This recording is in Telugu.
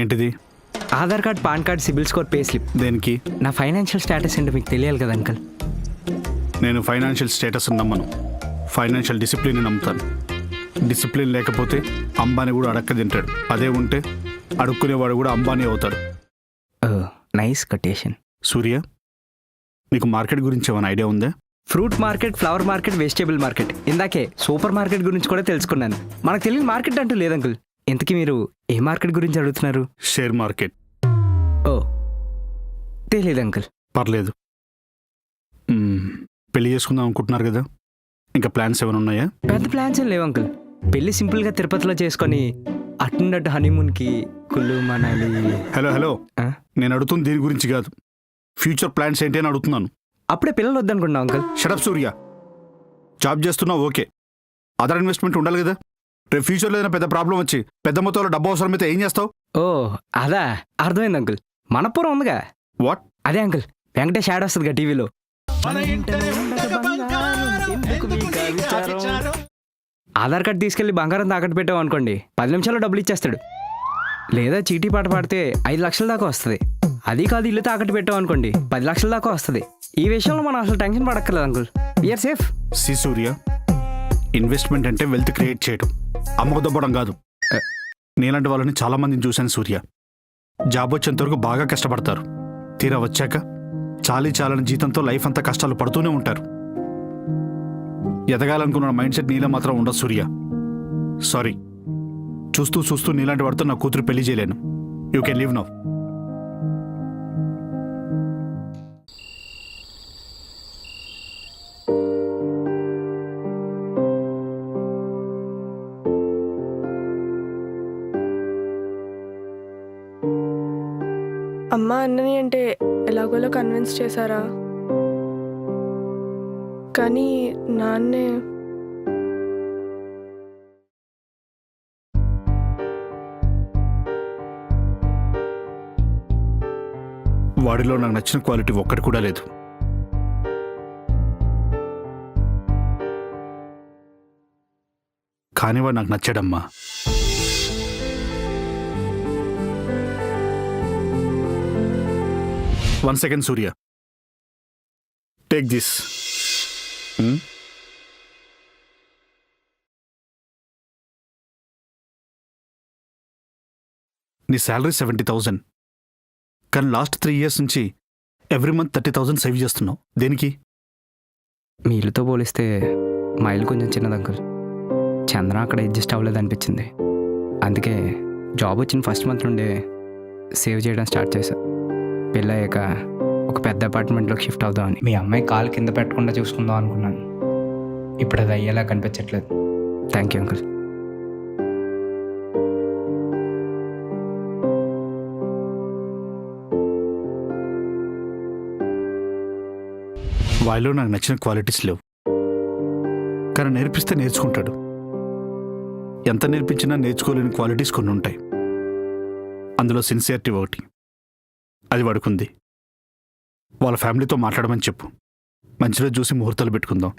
ఏంటిది? Aadhaar card, pan card, CIBIL score, pay slip. దేనికి? నా ఫైనాన్షియల్ స్టేటస్ ఏంటో మీకు తెలియాలి కదా అంకల్. నేను ఫైనాన్షియల్ స్టేటస్ నమ్మను, ఫైనాన్షియల్ డిసిప్లిన్ నమ్ముతాను. డిసిప్లిన్ లేకపోతే అంబానీ కూడా అడక్క తింటాడు. అదే ఉంటే అడుక్కునేవాడు కూడా అంబానీ అవుతాడు. Nice quotation. సూర్య, నీకు మార్కెట్ గురించి ఏమైనా ఐడియా ఉందా? Fruit market, flower market, vegetable market. ఇందాకే సూపర్ మార్కెట్ గురించి కూడా తెలుసుకున్నాను. మనకు తెలియని మార్కెట్ అంటూ లేదు అంకుల్. ఇంతకీ మీరు ఏ మార్కెట్ గురించి అడుగుతున్నారు? Share market. ఓ, తెలియదు అంకుల్. పర్లేదు. పెళ్లి చేసుకుందాం అనుకుంటున్నారు కదా, ఇంకా ప్లాన్స్ ఏమైనా ఉన్నాయా? పెద్ద ప్లాన్స్ ఏం లేవు అంకుల్. పెళ్లి సింపుల్గా తిరుపతిలో చేసుకొని అటున్నట్టు హనీమూన్కి కుల్లు మనాలి. హలో, నేను అడుగుతుంది దీని గురించి కాదు, ఫ్యూచర్ ప్లాన్స్ ఏంటి అని అడుగుతున్నాను. అప్పుడే పిల్లలు వద్దనుకుంటున్నాం అంకుల్. షటప్ సూర్య. జాబ్ చేస్తున్నావు ఓకే, అదర్ ఇన్వెస్ట్మెంట్ ఉండాలి కదా. రేపు ఫ్యూచర్లో ఏదైనా పెద్ద ప్రాబ్లం వచ్చి పెద్ద మొత్తంలో డబ్బు అవసరమైతే ఏం చేస్తావు? ఓ అదా, అర్థమైంది అంకుల్. మనపురం ఉందిగా. వాట్? అదే అంకుల్, వెంకటేష్ యాడ్ వస్తుందిగా టీవీలో. ఆధార్ కార్డ్ తీసుకెళ్లి బంగారం తాకట్టు పెట్టావు అనుకోండి, 10 నిమిషాల్లో డబ్బులు ఇచ్చేస్తాడు. లేదా చీటీ పాట పాడితే 5 లక్షల దాకా వస్తుంది. అది కాదు, ఇల్లు తాకట్టు పెట్టావు అనుకోండి 10 లక్షల దాకా వస్తుంది. ఈ విషయంలో మనం అసలు టెన్షన్ పడక్కర్లేదు uncle. We're safe. See Surya, investment అంటే వెల్త్ క్రియేట్ చేయడం, అమ్మకదొబ్బడం కాదు. నీలాంటి వాళ్ళని చాలా మందిని చూశాను సూర్య. జాబ్ వచ్చేంత వరకు బాగా కష్టపడతారు, తీరా వచ్చాక చాలని జీతంతో లైఫ్ అంతా కష్టాలు పడుతూనే ఉంటారు. ఎదగాలనుకున్న మైండ్ సెట్ నీలా మాత్రం ఉండదు సూర్య. సారీ, చూస్తూ నీలాంటి వాడితో నా కూతురు పెళ్లి చేయలేను. You can leave now. అమ్మ అన్నని అంటే ఎలాగోలా కన్విన్స్ చేశారా? కానీ నాన్నే వాడిలో నాకు నచ్చిన క్వాలిటీ ఒక్కటి కూడా లేదు. కానీ వాడు నాకు నచ్చాడమ్మా. One second, Surya. Take this. నీ శాలరీ 70,000, కానీ లాస్ట్ 3 years నుంచి ఎవ్రీ మంత్ 30,000 సేవ్ చేస్తున్నావు. దేనికి? మీ ఇల్లుతో పోలిస్తే మా ఇల్లు కొంచెం చిన్నది అంకుల్. చంద్ర అక్కడ అడ్జస్ట్ అవ్వలేదు అనిపించింది. అందుకే జాబ్ వచ్చిన ఫస్ట్ మంత్ నుండే సేవ్ చేయడం స్టార్ట్ చేశా. పెళ్ళయ్యాక ఒక పెద్ద అపార్ట్మెంట్లోకి షిఫ్ట్ అవుదామని. మీ అమ్మాయి కాలు కింద పెట్టకుండా చూసుకుందాం అనుకున్నాను. ఇప్పుడు అది అయ్యేలా కనిపించట్లేదు. Thank you uncle. వాయిలో నాకు నచ్చిన క్వాలిటీస్ లేవు, కానీ నేర్పిస్తే నేర్చుకుంటాడు. ఎంత నేర్పించినా నేర్చుకోలేని క్వాలిటీస్ కొన్ని ఉంటాయి. అందులో సిన్సియారిటీ ఒకటి. అది వాడుకుంది. వాళ్ళ ఫ్యామిలీతో మాట్లాడమని చెప్పు. మంచిగా చూసి ముహూర్తాలు పెట్టుకుందాం.